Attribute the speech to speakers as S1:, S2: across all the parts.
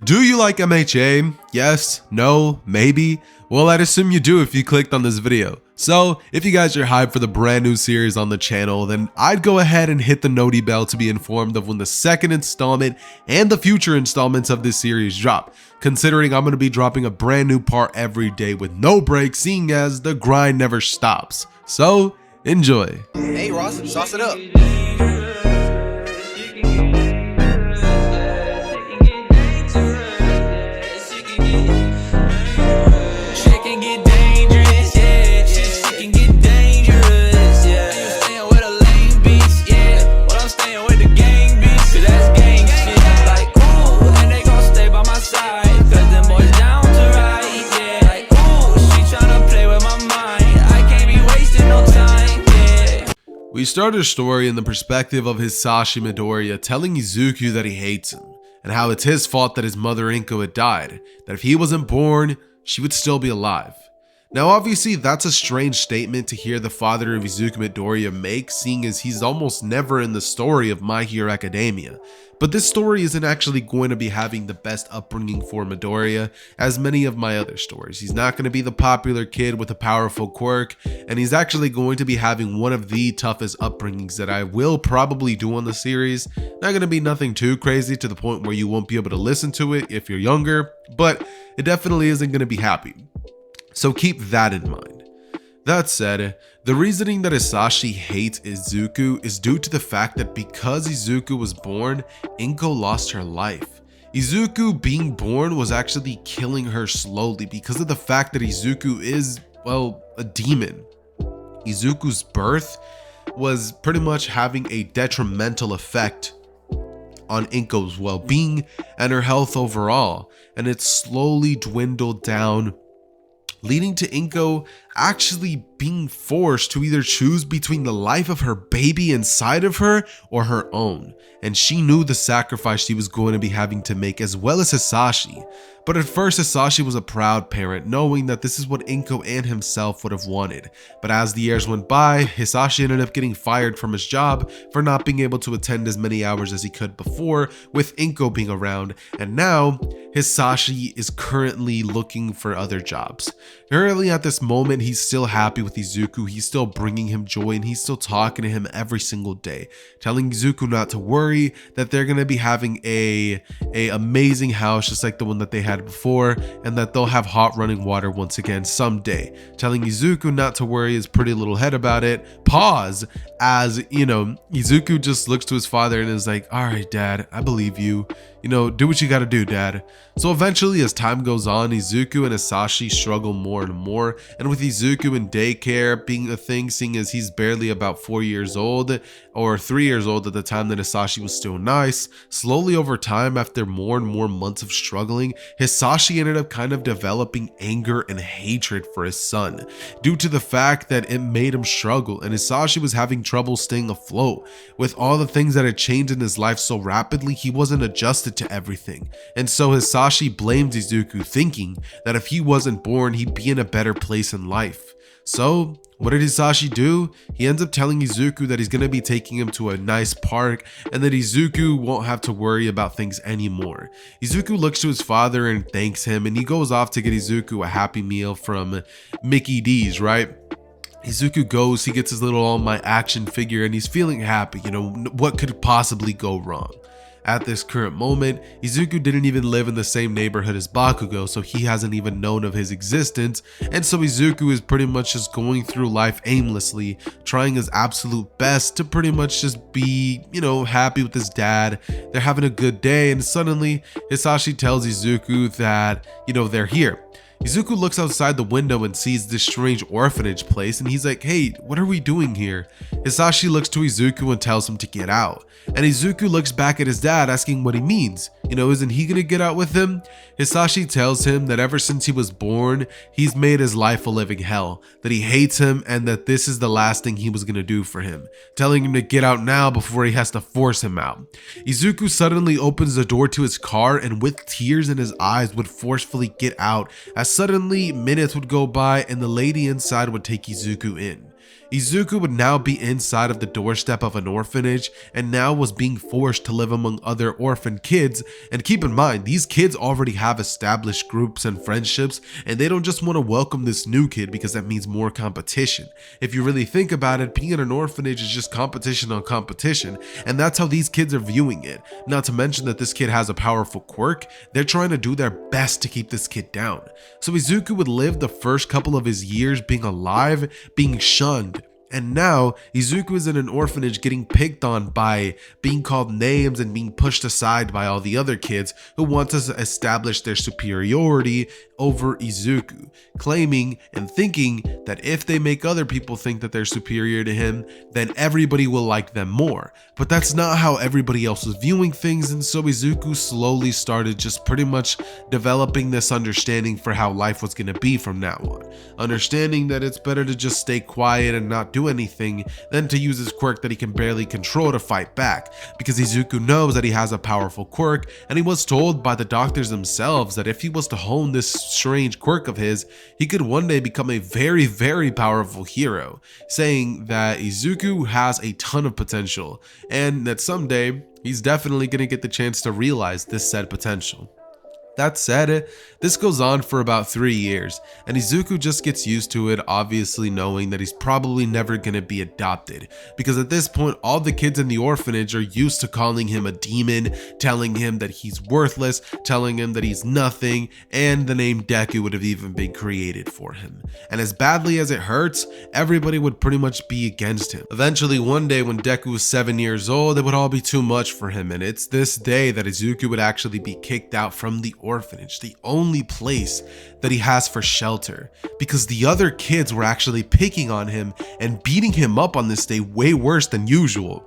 S1: Do you like MHA? Yes? No? Maybe? Well, I'd assume you do if you clicked on this video. So, if you guys are hyped for the brand new series on the channel, then I'd go ahead and hit the noti bell to be informed of when the second installment and the future installments of this series drop, considering I'm going to be dropping a brand new part every day with no break, seeing as the grind never stops. So, enjoy.
S2: Hey Ross, sauce it up.
S1: We start our story in the perspective of Hisashi Midoriya telling Izuku that he hates him, and how it's his fault that his mother Inko had died, that if he wasn't born, she would still be alive. Now obviously that's a strange statement to hear the father of Izuku Midoriya make, seeing as he's almost never in the story of My Hero Academia. But this story isn't actually going to be having the best upbringing for Midoriya as many of my other stories. He's not going to be the popular kid with a powerful quirk, and he's actually going to be having one of the toughest upbringings that I will probably do on the series. Not going to be nothing too crazy to the point where you won't be able to listen to it if you're younger, but it definitely isn't going to be happy. So keep that in mind. That said, the reasoning that Hisashi hates Izuku is due to the fact that because Izuku was born, Inko lost her life. Izuku being born was actually killing her slowly because of the fact that Izuku is, well, a demon. Izuku's birth was pretty much having a detrimental effect on Inko's well-being and her health overall, and it slowly dwindled down, leading to Inko actually being forced to either choose between the life of her baby inside of her or her own. And she knew the sacrifice she was going to be having to make, as well as Hisashi. But at first Hisashi was a proud parent, knowing that this is what Inko and himself would have wanted. But as the years went by, Hisashi ended up getting fired from his job for not being able to attend as many hours as he could before, with Inko being around, and now Hisashi is currently looking for other jobs. Currently at this moment, he's still happy with Izuku, he's still bringing him joy, and he's still talking to him every single day, telling Izuku not to worry, that they're going to be having a amazing house just like the one that they had before, and that they'll have hot running water once again someday, telling Izuku not to worry his pretty little head about it. Pause, as you know, Izuku just looks to his father and is like, all right dad, I believe you, do what you gotta do dad. So eventually as time goes on, Izuku and Hisashi struggle more and more, and with Izuku in daycare being a thing, seeing as he's barely about 4 years old or 3 years old at the time that Hisashi was still nice, slowly over time after more and more months of struggling, Hisashi ended up kind of developing anger and hatred for his son due to the fact that it made him struggle, and Hisashi was having trouble staying afloat. With all the things that had changed in his life so rapidly, he wasn't adjusted to everything, and so Hisashi blamed Izuku, thinking that if he wasn't born, he'd be in a better place in life. So what did Hisashi do? He ends up telling Izuku that he's going to be taking him to a nice park, and that Izuku won't have to worry about things anymore. Izuku looks to his father and thanks him, and he goes off to get Izuku a Happy Meal from Mickey D's, right? Izuku goes, he gets his little All Might action figure, and he's feeling happy. What could possibly go wrong? At this current moment, Izuku didn't even live in the same neighborhood as Bakugo, so he hasn't even known of his existence, and so Izuku is pretty much just going through life aimlessly, trying his absolute best to pretty much just be, happy with his dad. They're having a good day, and suddenly Hisashi tells Izuku that, they're here. Izuku looks outside the window and sees this strange orphanage place, and he's like, hey, what are we doing here? Hisashi looks to Izuku and tells him to get out, and Izuku looks back at his dad asking what he means. Isn't he gonna get out with him? Hisashi tells him that ever since he was born, he's made his life a living hell, that he hates him, and that this is the last thing he was gonna do for him, telling him to get out now before he has to force him out. Izuku suddenly opens the door to his car and with tears in his eyes would forcefully get out, as suddenly minutes would go by and the lady inside would take Izuku in. Izuku would now be inside of the doorstep of an orphanage and now was being forced to live among other orphan kids. And keep in mind, these kids already have established groups and friendships, and they don't just want to welcome this new kid because that means more competition. If you really think about it, being in an orphanage is just competition on competition, and that's how these kids are viewing it. Not to mention that this kid has a powerful quirk. They're trying to do their best to keep this kid down. So Izuku would live the first couple of his years being alive, being shunned. And now Izuku is in an orphanage getting picked on by being called names and being pushed aside by all the other kids who want to establish their superiority over Izuku, claiming and thinking that if they make other people think that they're superior to him, then everybody will like them more. But that's not how everybody else was viewing things, and so Izuku slowly started just pretty much developing this understanding for how life was going to be from now on. Understanding that it's better to just stay quiet and not do anything than to use his quirk that he can barely control to fight back, because Izuku knows that he has a powerful quirk, and he was told by the doctors themselves that if he was to hone this strange quirk of his, he could one day become a very, very powerful hero, saying that Izuku has a ton of potential and that someday he's definitely going to get the chance to realize this said potential. That said, this goes on for about 3 years, and Izuku just gets used to it, obviously knowing that he's probably never gonna be adopted, because at this point all the kids in the orphanage are used to calling him a demon, telling him that he's worthless, telling him that he's nothing, and the name Deku would have even been created for him. And as badly as it hurts, everybody would pretty much be against him. Eventually one day when Deku was 7 years old, it would all be too much for him, and it's this day that Izuku would actually be kicked out from the orphanage, the only place that he has for shelter, because the other kids were actually picking on him and beating him up on this day way worse than usual.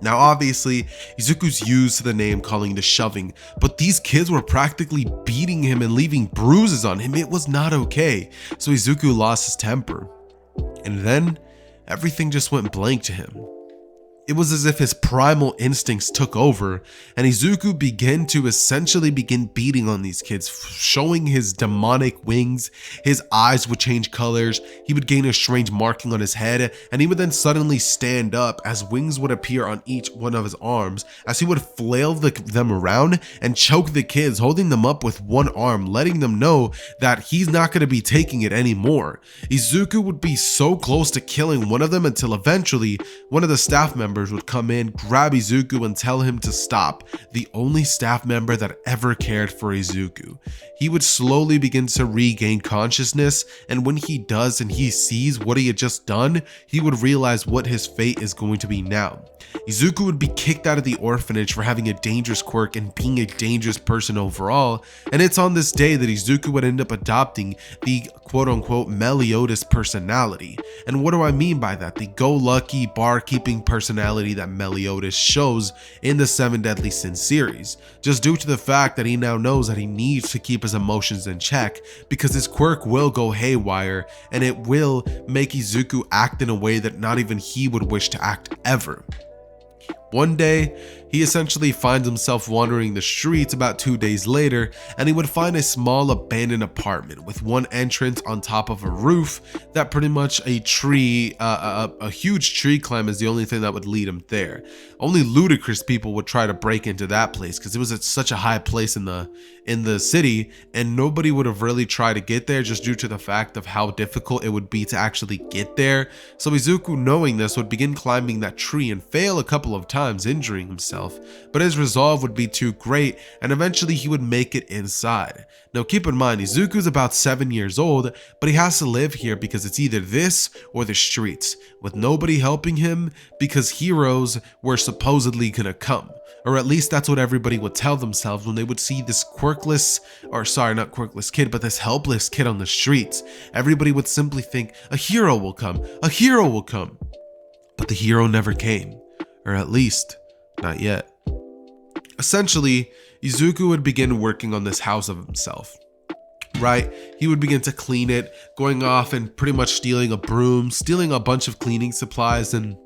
S1: Now obviously, Izuku's used to the name calling the shoving, but these kids were practically beating him and leaving bruises on him. It was not okay. So Izuku lost his temper. And then everything just went blank to him. It was as if his primal instincts took over, and Izuku began to essentially begin beating on these kids, showing his demonic wings. His eyes would change colors, he would gain a strange marking on his head, and he would then suddenly stand up as wings would appear on each one of his arms, as he would flail them around and choke the kids, holding them up with one arm, letting them know that he's not going to be taking it anymore. Izuku would be so close to killing one of them until eventually one of the staff members would come in, grab Izuku and tell him to stop, the only staff member that ever cared for Izuku. He would slowly begin to regain consciousness, and when he does and he sees what he had just done, he would realize what his fate is going to be now. Izuku would be kicked out of the orphanage for having a dangerous quirk and being a dangerous person overall, and it's on this day that Izuku would end up adopting the quote-unquote Meliodas personality. And what do I mean by that? The go-lucky, bar-keeping personality that Meliodas shows in the 7 Deadly Sins series, just due to the fact that he now knows that he needs to keep his emotions in check, because his quirk will go haywire, and it will make Izuku act in a way that not even he would wish to act ever. One day, he essentially finds himself wandering the streets about 2 days later, and he would find a small abandoned apartment with one entrance on top of a roof that pretty much a huge tree climb is the only thing that would lead him there. Only ludicrous people would try to break into that place because it was at such a high place in the city, and nobody would have really tried to get there just due to the fact of how difficult it would be to actually get there. So Izuku, knowing this, would begin climbing that tree and fail a couple of times, injuring himself, but his resolve would be too great, and eventually he would make it inside. Now keep in mind, Izuku's about 7 years old, but he has to live here because it's either this or the streets, with nobody helping him because heroes were supposedly gonna come. Or at least that's what everybody would tell themselves when they would see this quirkless, or sorry, not quirkless kid, but this helpless kid on the streets. Everybody would simply think, a hero will come, a hero will come. But the hero never came, or at least, not yet. Essentially, Izuku would begin working on this house of himself. Right? He would begin to clean it, going off and pretty much stealing a broom, stealing a bunch of cleaning supplies, and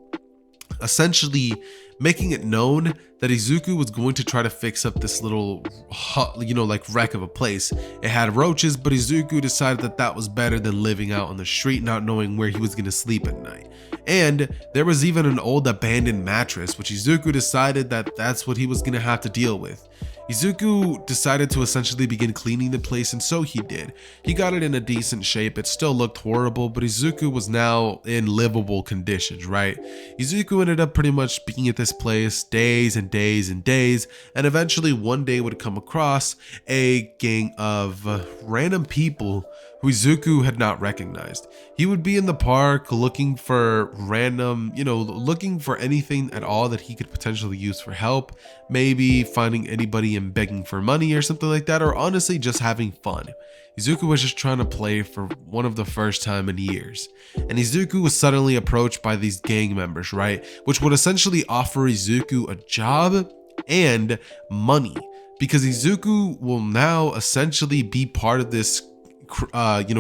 S1: essentially making it known that Izuku was going to try to fix up this little hut, like wreck of a place. It had roaches, but Izuku decided that that was better than living out on the street not knowing where he was going to sleep at night. And there was even an old abandoned mattress, which Izuku decided that that's what he was going to have to deal with. Izuku decided to essentially begin cleaning the place, and so he did. He got it in a decent shape. It still looked horrible, but Izuku was now in livable conditions, right? Izuku ended up pretty much being at this place days and days and days, and eventually one day would come across a gang of random people who Izuku had not recognized. He would be in the park looking for random, looking for anything at all that he could potentially use for help, maybe finding anybody and begging for money or something like that, or honestly just having fun. Izuku was just trying to play for one of the first time in years. And Izuku was suddenly approached by these gang members, right? Which would essentially offer Izuku a job and money, because Izuku will now essentially be part of this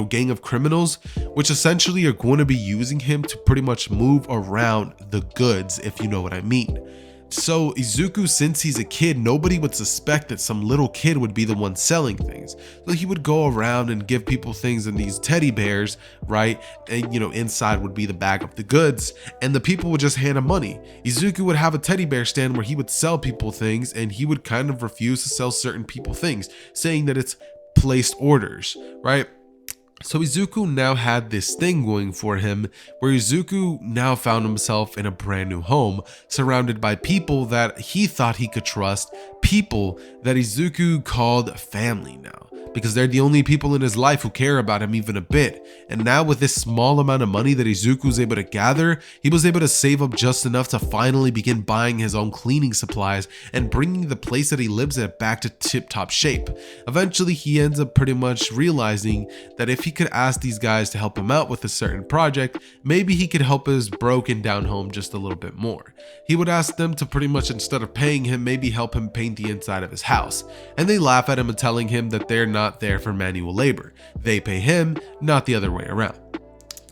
S1: gang of criminals, which essentially are going to be using him to pretty much move around the goods, if you know what I mean. So Izuku, since he's a kid, nobody would suspect that some little kid would be the one selling things. So he would go around and give people things in these teddy bears, right? And inside would be the bag of the goods, and the people would just hand him money. Izuku would have a teddy bear stand where he would sell people things, and he would kind of refuse to sell certain people things, saying that it's placed orders, right? So Izuku now had this thing going for him where Izuku now found himself in a brand new home, surrounded by people that he thought he could trust, people that Izuku called family now, because they're the only people in his life who care about him even a bit. And now with this small amount of money that Izuku was able to gather, he was able to save up just enough to finally begin buying his own cleaning supplies and bringing the place that he lives at back to tip-top shape. Eventually, he ends up pretty much realizing that if he could ask these guys to help him out with a certain project, maybe he could help his broken down home just a little bit more. He would ask them to pretty much, instead of paying him, maybe help him paint the inside of his house. And they laugh at him and telling him that they're not there for manual labor. They pay him, not the other way around.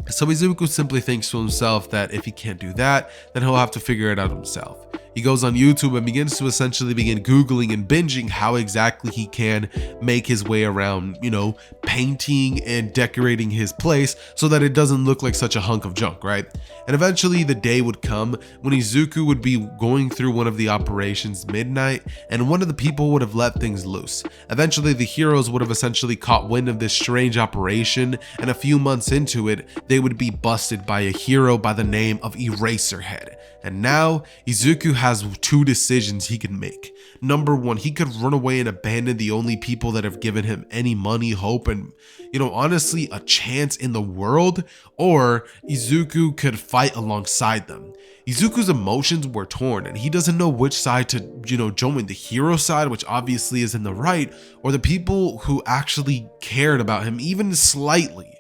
S1: So Izuku simply thinks to himself that if he can't do that, then he'll have to figure it out himself. He goes on YouTube and begins to essentially begin Googling and binging how exactly he can make his way around, painting and decorating his place so that it doesn't look like such a hunk of junk, right? And eventually the day would come when Izuku would be going through one of the operations midnight, and one of the people would have let things loose. Eventually the heroes would have essentially caught wind of this strange operation, and a few months into it, they would be busted by a hero by the name of Eraserhead. And now Izuku has two decisions he can make. Number one, he could run away and abandon the only people that have given him any money, hope, and honestly a chance in the world, or Izuku could fight alongside them. Izuku's emotions were torn, and he doesn't know which side to join, the hero side, which obviously is in the right, or the people who actually cared about him even slightly.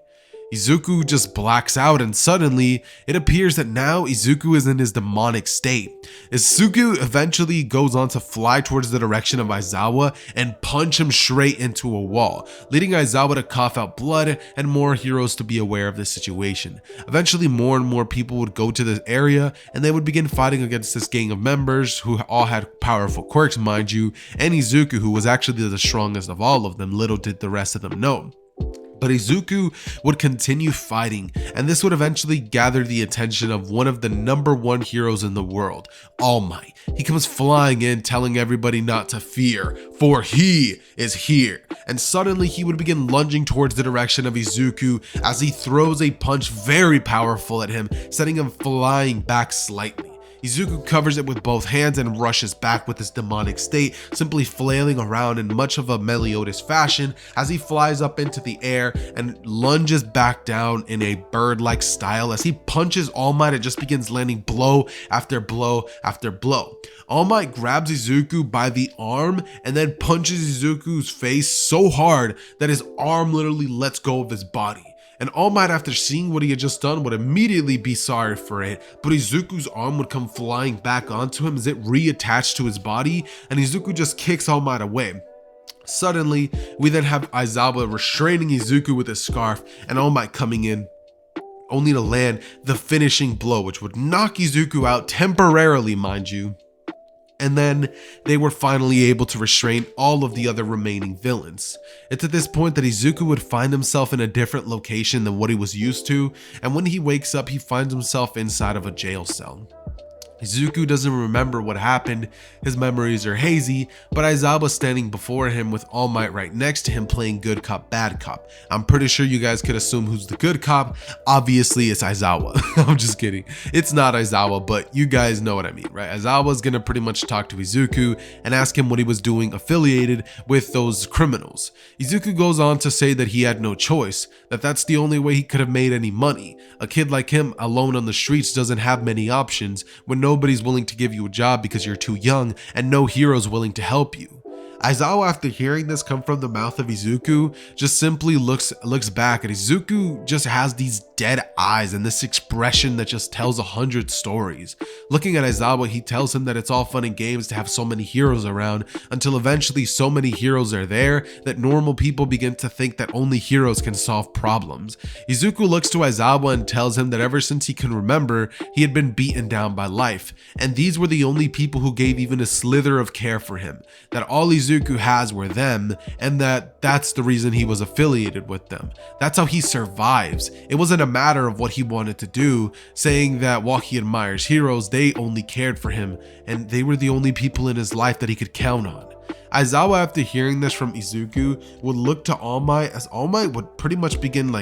S1: Izuku just blacks out, and suddenly it appears that now Izuku is in his demonic state. Izuku eventually goes on to fly towards the direction of Aizawa and punch him straight into a wall, leading Aizawa to cough out blood and more heroes to be aware of this situation. Eventually more and more people would go to this area, and they would begin fighting against this gang of members who all had powerful quirks, mind you, and Izuku, who was actually the strongest of all of them. Little did the rest of them know. But Izuku would continue fighting, and this would eventually gather the attention of one of the #1 heroes in the world, All Might. He comes flying in, telling everybody not to fear, for he is here. And suddenly he would begin lunging towards the direction of Izuku as he throws a punch very powerful at him, sending him flying back slightly. Izuku covers it with both hands and rushes back with his demonic state, simply flailing around in much of a Meliodas fashion as he flies up into the air and lunges back down in a bird-like style. As he punches All Might, it just begins landing blow after blow after blow. All Might grabs Izuku by the arm and then punches Izuku's face so hard that his arm literally lets go of his body. And All Might, after seeing what he had just done, would immediately be sorry for it, but Izuku's arm would come flying back onto him as it reattached to his body, and Izuku just kicks All Might away. Suddenly, we then have Aizawa restraining Izuku with his scarf, and All Might coming in only to land the finishing blow, which would knock Izuku out temporarily, mind you. And then they were finally able to restrain all of the other remaining villains. It's at this point that Izuku would find himself in a different location than what he was used to, and when he wakes up, he finds himself inside of a jail cell. Izuku doesn't remember what happened, his memories are hazy, but Aizawa's standing before him with All Might right next to him playing good cop, bad cop. I'm pretty sure you guys could assume who's the good cop. Obviously it's Aizawa. I'm just kidding. It's not Aizawa, but you guys know what I mean, right? Aizawa's gonna pretty much talk to Izuku and ask him what he was doing affiliated with those criminals. Izuku goes on to say that he had no choice, that that's the only way he could have made any money. A kid like him alone on the streets doesn't have many options when nobody's willing to give you a job because you're too young and no hero's willing to help you. Aizawa, after hearing this come from the mouth of Izuku, just simply looks back at Izuku. Just has these dead eyes and this expression that just tells 100 stories. Looking at Aizawa, he tells him that it's all fun and games to have so many heroes around, until eventually so many heroes are there that normal people begin to think that only heroes can solve problems. Izuku looks to Aizawa and tells him that ever since he can remember, he had been beaten down by life, and these were the only people who gave even a slither of care for him, that all Izuku has were them, and that's the reason he was affiliated with them. That's how he survives. It wasn't a matter of what he wanted to do, saying that while he admires heroes, they only cared for him, and they were the only people in his life that he could count on. Aizawa, after hearing this from Izuku, would look to All Might, as All Might would pretty much begin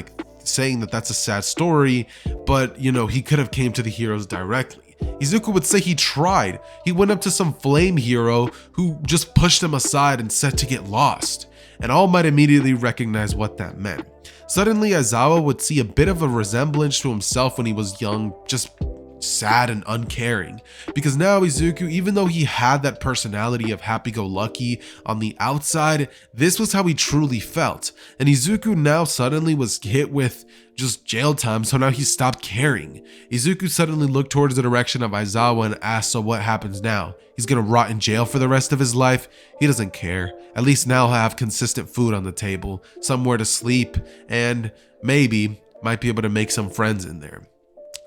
S1: saying that that's a sad story, but he could have came to the heroes directly. Izuku would say he tried. He went up to some flame hero who just pushed him aside and said to get lost, and All Might immediately recognized what that meant. Suddenly, Aizawa would see a bit of a resemblance to himself when he was young, just sad and uncaring, because now Izuku, even though he had that personality of happy-go-lucky on the outside, this was how he truly felt, and Izuku now suddenly was hit with just jail time, so now he stopped caring. Izuku suddenly looked towards the direction of Aizawa and asked, so what happens now? He's gonna rot in jail for the rest of his life? He doesn't care. At least now he'll have consistent food on the table, somewhere to sleep, and maybe might be able to make some friends in there.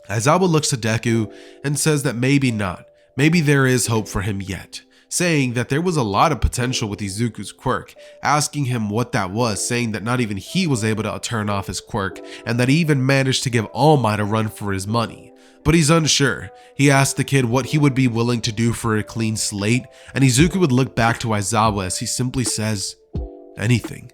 S1: Aizawa looks to Deku and says that maybe not. Maybe there is hope for him yet, saying that there was a lot of potential with Izuku's quirk, asking him what that was, saying that not even he was able to turn off his quirk, and that he even managed to give All Might a run for his money. But he's unsure. He asked the kid what he would be willing to do for a clean slate, and Izuku would look back to Aizawa as he simply says, anything.